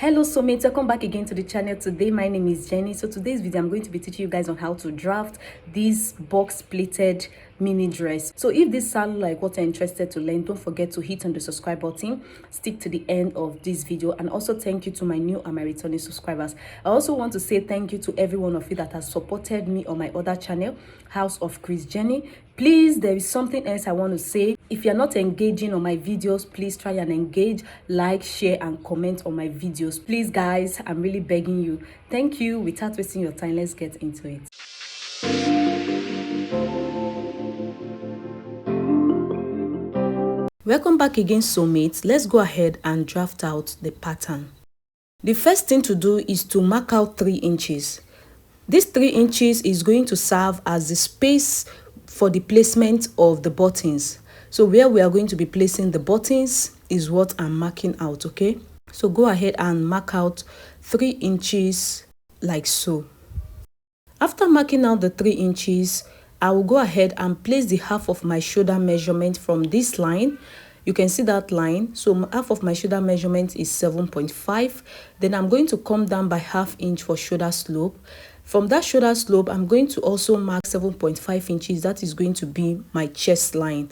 Hello soulmates, welcome back again to the channel. Today my name is Jenny. So today's video I'm going to be teaching you guys on how to draft this box pleated mini dress. So if this sounds like what you're interested to learn, don't forget to hit on the subscribe button, stick to the end of this video, and also thank you to my new and my returning subscribers. I also want to say thank you to every one of you that has supported me on my other channel, House of Chris Jenny. Please, there is something else I want to say. If you're not engaging on my videos, please try and engage, like, share, and comment on my videos. Please, guys, I'm really begging you. Thank you. Without wasting your time, let's get into it. Welcome back again, soulmates. Let's go ahead and draft out the pattern. The first thing to do is to mark out 3 inches. This 3 inches is going to serve as the space for the placement of the buttons. So where we are going to be placing the buttons is what I'm marking out, okay? So go ahead and mark out 3 inches like so. After marking out the 3 inches, I will go ahead and place the half of my shoulder measurement from this line. You can see that line. So half of my shoulder measurement is 7.5. Then I'm going to come down by ½ inch for shoulder slope. From that shoulder slope, I'm going to also mark 7.5 inches. That is going to be my chest line.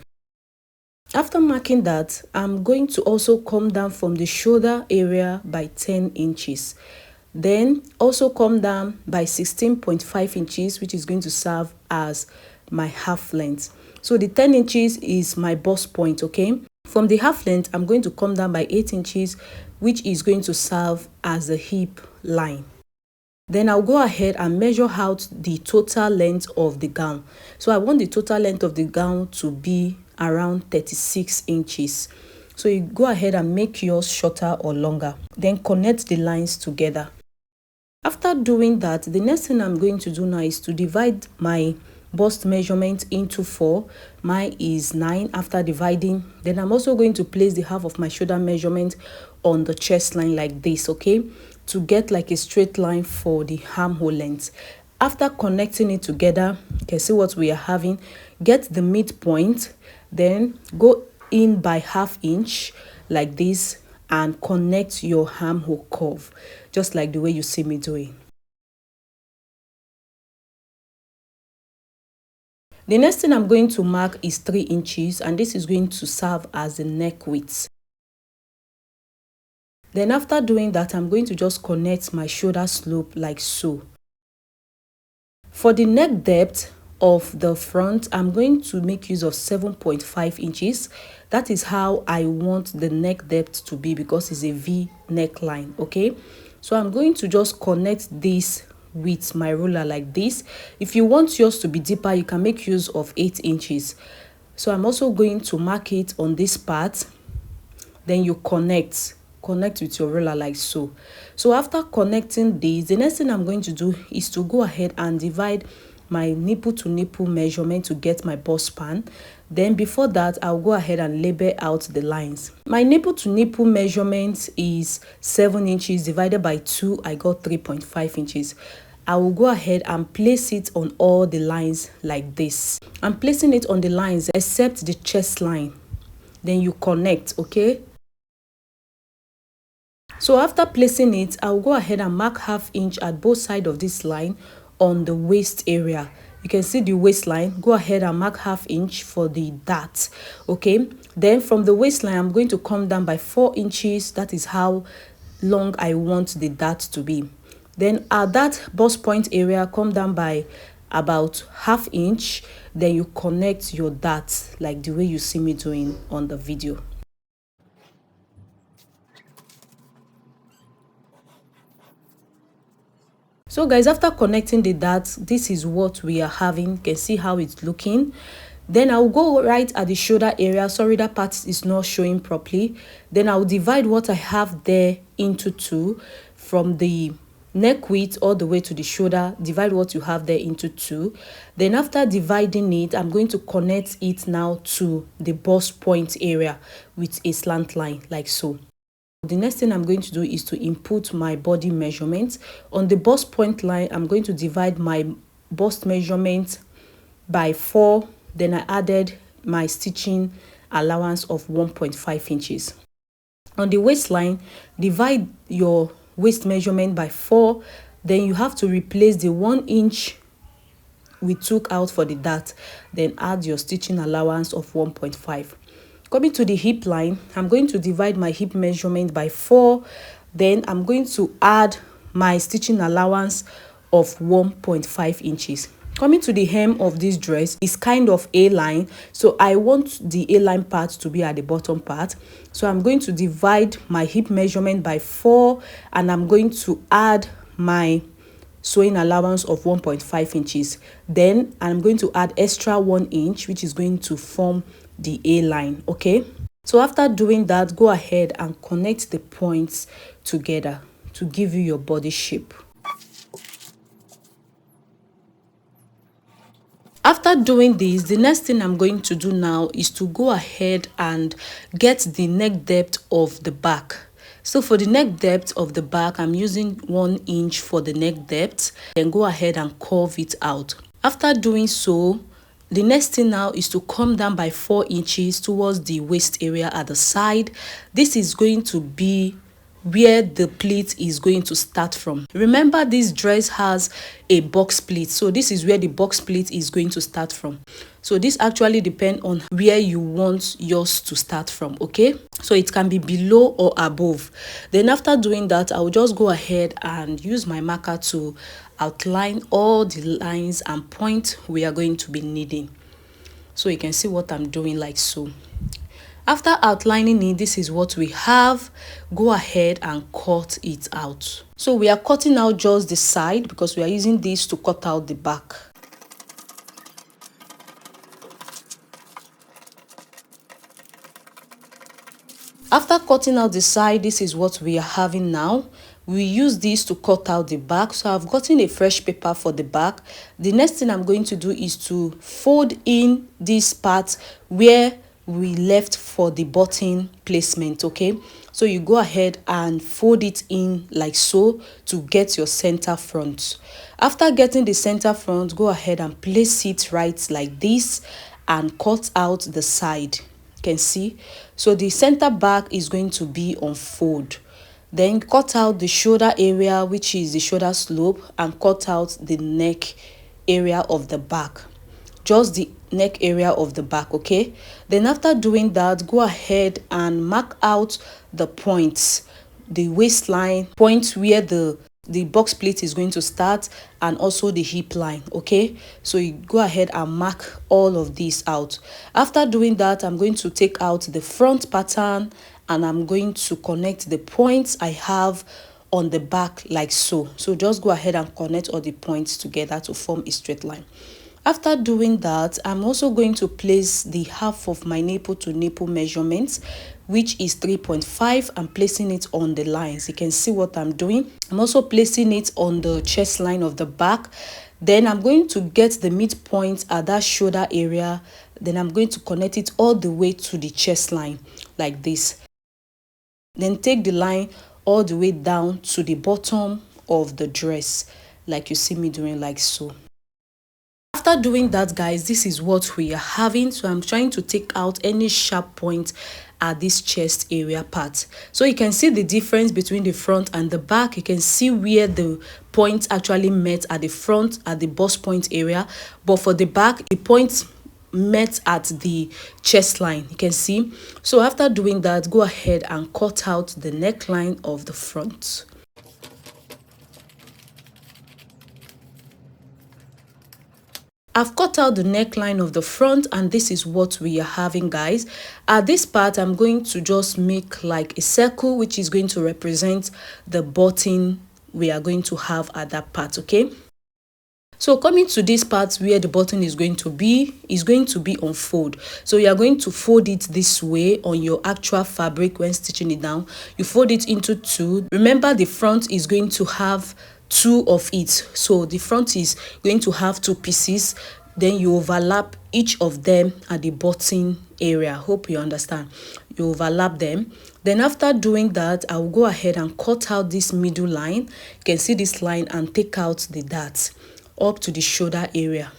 After marking that, I'm going to also come down from the shoulder area by 10 inches. Then also come down by 16.5 inches, which is going to serve as my half length. So the 10 inches is my bust point, okay? From the half length, I'm going to come down by 8 inches, which is going to serve as the hip line. Then I'll go ahead and measure out the total length of the gown. So I want the total length of the gown to be around 36 inches. So you go ahead and make yours shorter or longer. Then connect the lines together. After doing that, the next thing I'm going to do now is to divide my bust measurement into 4. Mine is 9. After dividing, then I'm also going to place the half of my shoulder measurement on the chest line like this, okay, to get like a straight line for the armhole length. After connecting it together, you can see what we are having. Get the midpoint, then go in by ½ inch like this and connect your armhole curve, just like the way you see me doing. The next thing I'm going to mark is 3 inches, and this is going to serve as the neck width. Then after doing that, I'm going to just connect my shoulder slope like so. For the neck depth of the front, I'm going to make use of 7.5 inches. That is how I want the neck depth to be because it's a V neckline, okay? So I'm going to just connect this with my ruler like this. If you want yours to be deeper, you can make use of 8 inches. So I'm also going to mark it on this part. Then you connect with your ruler like so. So after connecting these, the next thing I'm going to do is to go ahead and divide my nipple to nipple measurement to get my bust span. Then before that, I'll go ahead and label out the lines. My nipple to nipple measurement is 7 inches divided by 2. I got 3.5 inches. I will go ahead and place it on all the lines like this. I'm placing it on the lines except the chest line. Then you connect, okay? So after placing it, I'll go ahead and mark ½ inch at both sides of this line on the waist area. You can see the waistline. Go ahead and mark ½ inch for the dart, okay? Then from the waistline, I'm going to come down by 4 inches. That is how long I want the dart to be. Then at that bust point area, come down by about ½ inch. Then you connect your dart like the way you see me doing on the video. So guys, after connecting the dart, this is what we are having. You can see how it's looking. Then I'll go right at the shoulder area. Sorry, that part is not showing properly. Then I'll divide what I have there into 2 from the neck width all the way to the shoulder. Divide what you have there into 2. Then after dividing it, I'm going to connect it now to the bust point area with a slant line like so. The next thing I'm going to do is to input my body measurement. On the bust point line, I'm going to divide my bust measurement by 4. Then I added my stitching allowance of 1.5 inches. On the waistline, divide your waist measurement by 4. Then you have to replace the 1 inch we took out for the dart, then add your stitching allowance of 1.5. Coming to the hip line, I'm going to divide my hip measurement by 4. Then I'm going to add my stitching allowance of 1.5 inches. Coming to the hem of this dress is kind of A-line, so I want the A-line part to be at the bottom part. So I'm going to divide my hip measurement by 4, and I'm going to add my sewing allowance of 1.5 inches. Then I'm going to add extra 1 inch, which is going to form the A-line. Okay, so after doing that, go ahead and connect the points together to give you your body shape. After doing this, the next thing I'm going to do now is to go ahead and get the neck depth of the back. So for the neck depth of the back, I'm using 1 inch for the neck depth. Then go ahead and curve it out. After doing so, the next thing now is to come down by 4 inches towards the waist area at the side. This is going to be where the pleat is going to start from. Remember, this dress has a box pleat, so this is where the box pleat is going to start from. So this actually depends on where you want yours to start from. Okay, so it can be below or above. Then after doing that, I will just go ahead and use my marker to outline all the lines and points we are going to be needing. So you can see what I'm doing like so. After outlining it, this is what we have. Go ahead and cut it out. So we are cutting out just the side because we are using this to cut out the back. After cutting out the side, this is what we are having now. We use this to cut out the back. So I've gotten a fresh paper for the back. The next thing I'm going to do is to fold in this part where we left for the button placement. Okay, so you go ahead and fold it in like so to get your center front. After getting the center front, go ahead and place it right like this and cut out the side. You can see, so the center back is going to be on fold. Then cut out the shoulder area, which is the shoulder slope, and cut out the neck area of the back, just the neck area of the back. Okay, then after doing that, go ahead and mark out the points, the waistline point where the box pleat is going to start, and also the hip line. Okay, so you go ahead and mark all of these out. After doing that, I'm going to take out the front pattern and I'm going to connect the points I have on the back like so. So just go ahead and connect all the points together to form a straight line. After doing that, I'm also going to place the half of my nipple to nipple measurements, which is 3.5. I'm placing it on the lines. You can see what I'm doing. I'm also placing it on the chest line of the back. Then I'm going to get the midpoint at that shoulder area. Then I'm going to connect it all the way to the chest line like this. Then take the line all the way down to the bottom of the dress, like you see me doing like so. After doing that, guys, this is what we are having. So I'm trying to take out any sharp point at this chest area part. So you can see the difference between the front and the back. You can see where the points actually met at the front at the bust point area, but for the back, the points met at the chest line. You can see. So after doing that, go ahead and cut out the neckline of the front. I've cut out the neckline of the front, and this is what we are having, guys. At this part, I'm going to just make like a circle, which is going to represent the button we are going to have at that part. Okay, so coming to this part where the button is going to be on fold. So you are going to fold it this way on your actual fabric. When stitching it down, you fold it into two. Remember, the front is going to have two of it, so the front is going to have two pieces. Then you overlap each of them at the button area. Hope you understand. You overlap them. Then after doing that, I will go ahead and cut out this middle line. You can see this line, and take out the dart up to the shoulder area.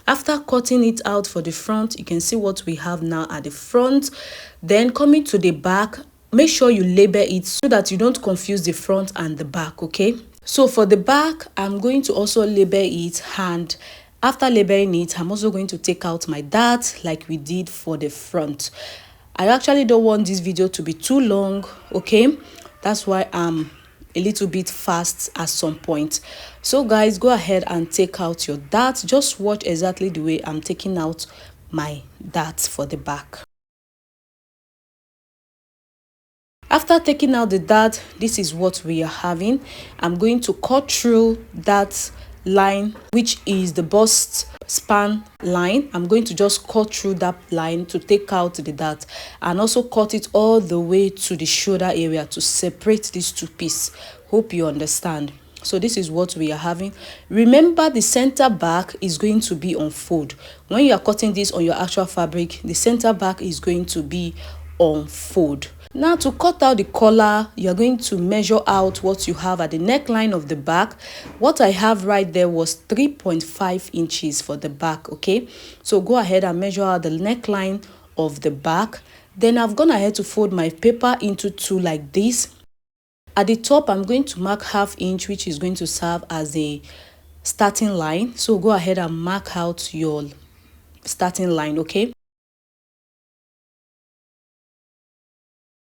After cutting it out for the front, you can see what we have now at the front. Then coming to the back, make sure you label it so that you don't confuse the front and the back. Okay, so for the back, I'm going to also label it, and after labeling it, I'm also going to take out my dart like we did for the front. I actually don't want this video to be too long. Okay, that's why I'm a little bit fast at some point. So guys, go ahead and take out your dart. Just watch exactly the way I'm taking out my dart for the back. After taking out the dart, this is what we are having. I'm going to cut through that line, which is the bust span line. I'm going to just cut through that line to take out the dart, and also cut it all the way to the shoulder area to separate these two pieces. Hope you understand. So this is what we are having. Remember, the center back is going to be on fold. When you are cutting this on your actual fabric, the center back is going to be on fold. Now, to cut out the collar, you're going to measure out what you have at the neckline of the back. What I have right there was 3.5 inches for the back. Okay, so go ahead and measure out the neckline of the back. Then I've gone ahead to fold my paper into two like this. At the top, I'm going to mark ½ inch, which is going to serve as a starting line. So go ahead and mark out your starting line. Okay,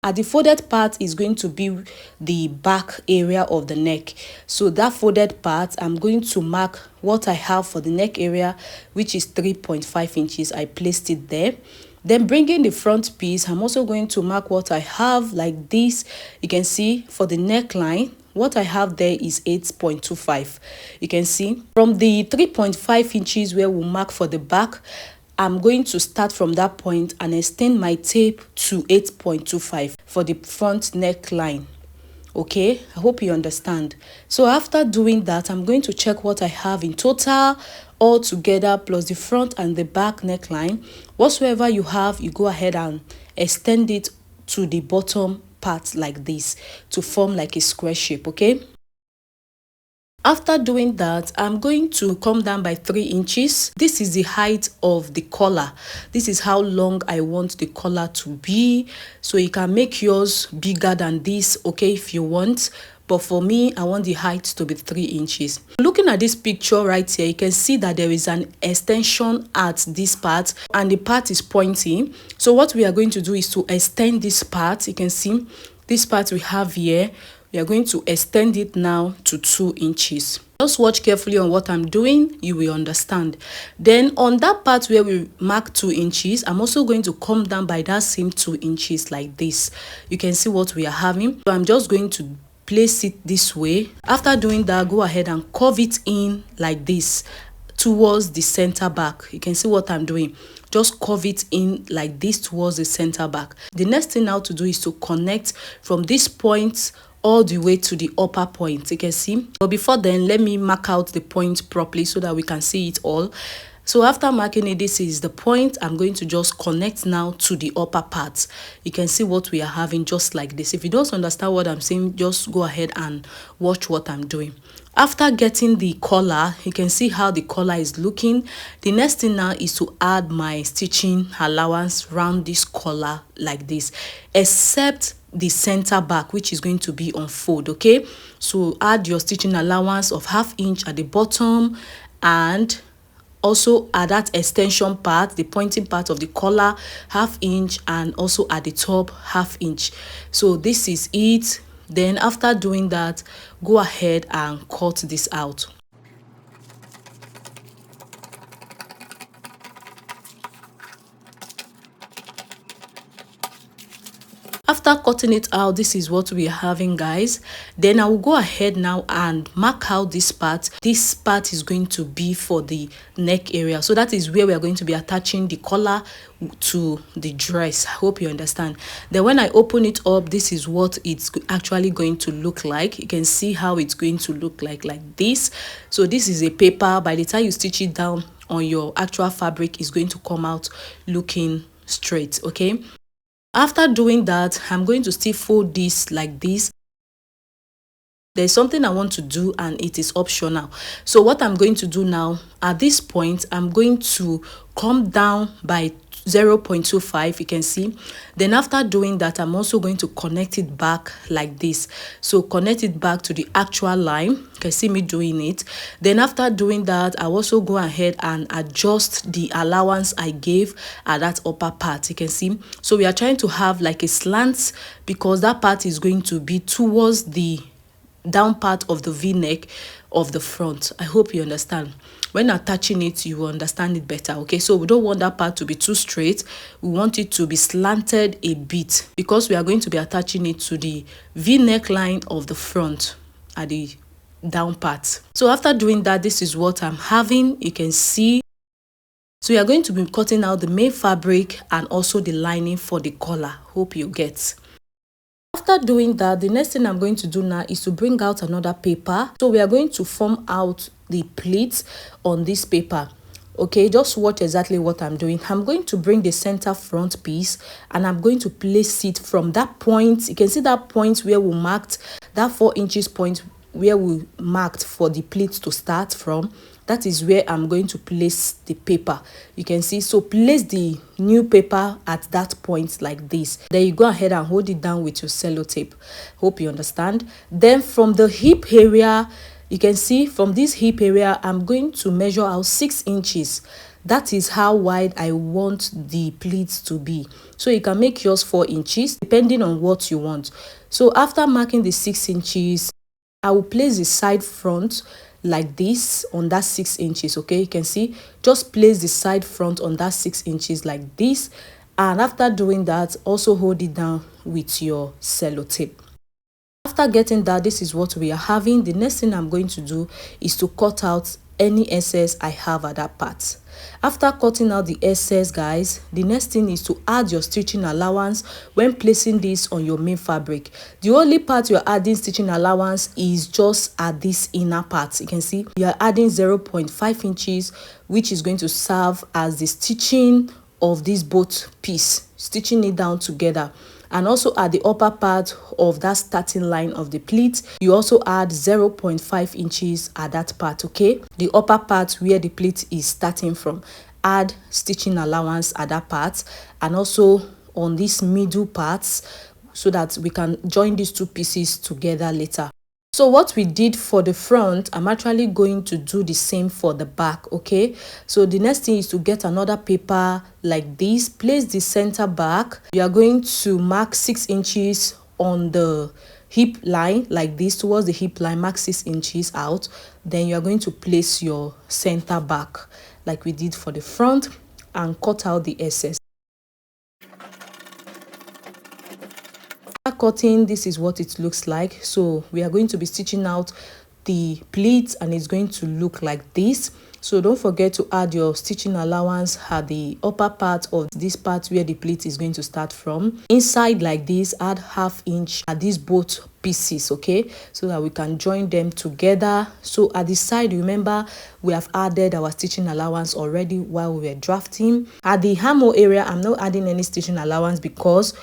at the folded part is going to be the back area of the neck. So that folded part, I'm going to mark what I have for the neck area, which is 3.5 inches. I placed it there. Then bringing the front piece, I'm also going to mark what I have like this. You can see for the neckline, what I have there is 8.25. You can see from the 3.5 inches where we'll mark for the back, I'm going to start from that point and extend my tape to 8.25 for the front neckline. Okay, I hope you understand. So after doing that, I'm going to check what I have in total all together, plus the front and the back neckline. Whatsoever you have, you go ahead and extend it to the bottom part like this to form like a square shape. Okay, after doing that, I'm going to come down by 3 inches. This is the height of the collar. This is how long I want the collar to be. So you can make yours bigger than this, okay, if you want. But for me, I want the height to be 3 inches. Looking at this picture right here, you can see that there is an extension at this part and the part is pointing. So what we are going to do is to extend this part. You can see this part we have here. We are going to extend it now to 2 inches. Just watch carefully on what I'm doing, you will understand. Then on that part where we mark 2 inches, I'm also going to come down by that same 2 inches like this. You can see what we are having. So I'm just going to place it this way. After doing that, go ahead and curve it in like this towards the center back. You can see what I'm doing. Just curve it in like this towards the center back. The next thing now to do is to connect from this point all the way to the upper point. You can see, but before then, let me mark out the point properly so that we can see it all. So after marking it, this is the point. I'm going to just connect now to the upper part. You can see what we are having just like this. If you don't understand what I'm saying, just go ahead and watch what I'm doing. After getting the collar, you can see how the collar is looking. The next thing now is to add my stitching allowance around this collar like this, except the center back, which is going to be on fold. Okay, so add your stitching allowance of ½ inch at the bottom, and also at that extension part, the pointing part of the collar, ½ inch, and also at the top ½ inch. So this is it. Then after doing that, go ahead and cut this out. After cutting it out, this is what we are having, guys. Then I will go ahead now and mark out this part. This part is going to be for the neck area. So that is where we are going to be attaching the collar to the dress. I hope you understand. Then when I open it up, this is what it's actually going to look like. You can see how it's going to look like this. So this is a paper. By the time you stitch it down on your actual fabric, it's going to come out looking straight. Okay, after doing that, I'm going to still fold this like this. There's something I want to do and it is optional. So what I'm going to do now, at this point, I'm going to come down by 0.25, you can see. Then after doing that, I'm also going to connect it back like this. So connect it back to the actual line. You can see me doing it. Then after doing that, I'll also go ahead and adjust the allowance I gave at that upper part. You can see, so we are trying to have like a slant, because that part is going to be towards the down part of the v-neck of the front. I hope you understand. When attaching it, you will understand it better. Okay, so we don't want that part to be too straight. We want it to be slanted a bit, because we are going to be attaching it to the v-neck line of the front at the down part. So after doing that, this is what I'm having. You can see. So we are going to be cutting out the main fabric and also the lining for the collar. Hope you get. After doing that, the next thing I'm going to do now is to bring out another paper. So we are going to form out the pleats on this paper. Okay, just watch exactly what I'm doing. I'm going to bring the center front piece and I'm going to place it from that point. You can see that point where we marked, that 4 inches point where we marked for the pleats to start from. That is where I'm going to place the paper. You can see, so place the new paper at that point like this. Then you go ahead and hold it down with your sellotape. Hope you understand. Then from the hip area, you can see from this hip area, I'm going to measure out 6 inches. That is how wide I want the pleats to be. So you can make yours 4 inches depending on what you want. So after marking the 6 inches, I will place the side front like this on that 6 inches. Okay, you can see, just place the side front on that 6 inches like this, and after doing that, also hold it down with your sellotape. After getting that, this is what we are having. The next thing I'm going to do is to cut out any excess I have at that part. After cutting out the excess, guys, the next thing is to add your stitching allowance when placing this on your main fabric. The only part you're adding stitching allowance is just at this inner part. You can see you're adding 0.5 inches, which is going to serve as the stitching of this both piece, stitching it down together. And also at the upper part of that starting line of the pleat, you also add 0.5 inches at that part. Okay, the upper part where the pleat is starting from, add stitching allowance at that part, and also on these middle parts, so that we can join these two pieces together later. So what we did for the front, I'm actually going to do the same for the back. Okay, so the next thing is to get another paper like this, place the center back. You are going to mark 6 inches on the hip line like this, towards the hip line, mark 6 inches out. Then you are going to place your center back like we did for the front and cut out the excess. Cutting, this is what it looks like. So we are going to be stitching out the pleats and it's going to look like this. So don't forget to add your stitching allowance at the upper part of this part where the pleat is going to start from. Inside like this, add ½ inch at these both pieces, okay, so that we can join them together. So at the side, remember we have added our stitching allowance already while we were drafting. At the armhole area, I'm not adding any stitching allowance because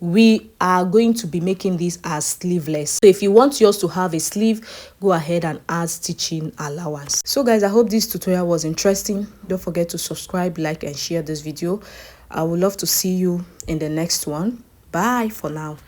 we are going to be making this as sleeveless. So if you want yours to have a sleeve, go ahead and add stitching allowance. So guys, I hope this tutorial was interesting. Don't forget to subscribe, like and share this video. I would love to see you in the next one. Bye for now.